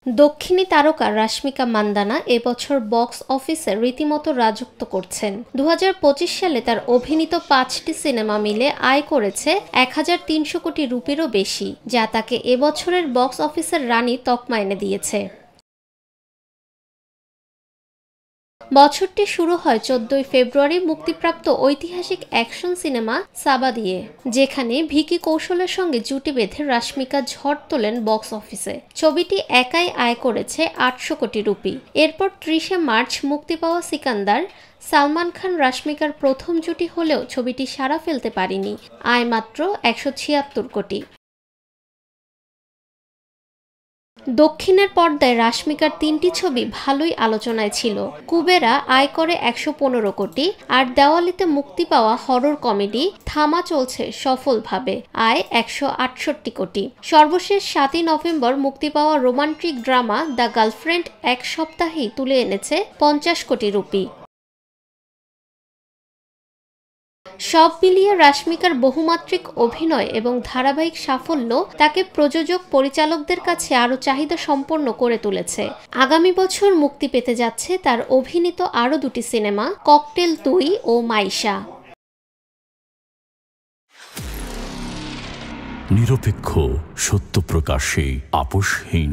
দক্ষিণী তারকা রাশমিকা মান্দানা এবছর বক্স অফিসে রীতিমতো রাজত্ব করছেন। 2025 সালে তার অভিনীত 5টি সিনেমা মিলে আয় করেছে 1300 কোটি রুপিরও বেশি, যা তাকে এবছরের বক্স অফিসের রানী তকমা এনে দিয়েছে। বছরটি শুরু হয় 14 ফেব্রুয়ারি মুক্তিপ্রাপ্ত ঐতিহাসিক অ্যাকশন সিনেমা সাবা দিয়ে, যেখানে ভিকি কৌশলের সঙ্গে জুটি বেঁধে রাশমিকা ঝড় তোলেন বক্স অফিসে। ছবিটি একাই আয় করেছে 800 কোটি রুপি। এরপর 30 মার্চ মুক্তি পাওয়া সিকান্দার সালমান খান রাশমিকার প্রথম জুটি হলেও ছবিটি সাড়া ফেলতে পারেনি, আয় মাত্র 176 কোটি। দক্ষিণের পর্দায় রাশমিকার 3টি ছবি ভালোই আলোচনায় ছিল। কুবেরা আয় করে 115 কোটি, আর দেওয়ালিতে মুক্তি পাওয়া হরর কমেডি থামা চলছে সফলভাবে, আয় 168 কোটি। সর্বশেষ 7ই নভেম্বর মুক্তি পাওয়া রোমান্টিক ড্রামা দ্য গার্লফ্রেন্ড এক সপ্তাহেই তুলে এনেছে 50 কোটি রুপি। সব মিলিয়ে রাশমিকার বহুমাত্রিক অভিনয় এবং ধারাবাহিক সাফল্য তাকে প্রযোজক পরিচালকদের কাছে আরও চাহিদা সম্পন্ন করে তুলেছে। আগামী বছর মুক্তি পেতে যাচ্ছে তার অভিনীত আরও 2টি সিনেমা, ককটেল 2 ও মাইশা। নিরপেক্ষ, সত্য প্রকাশে আপোষহীন।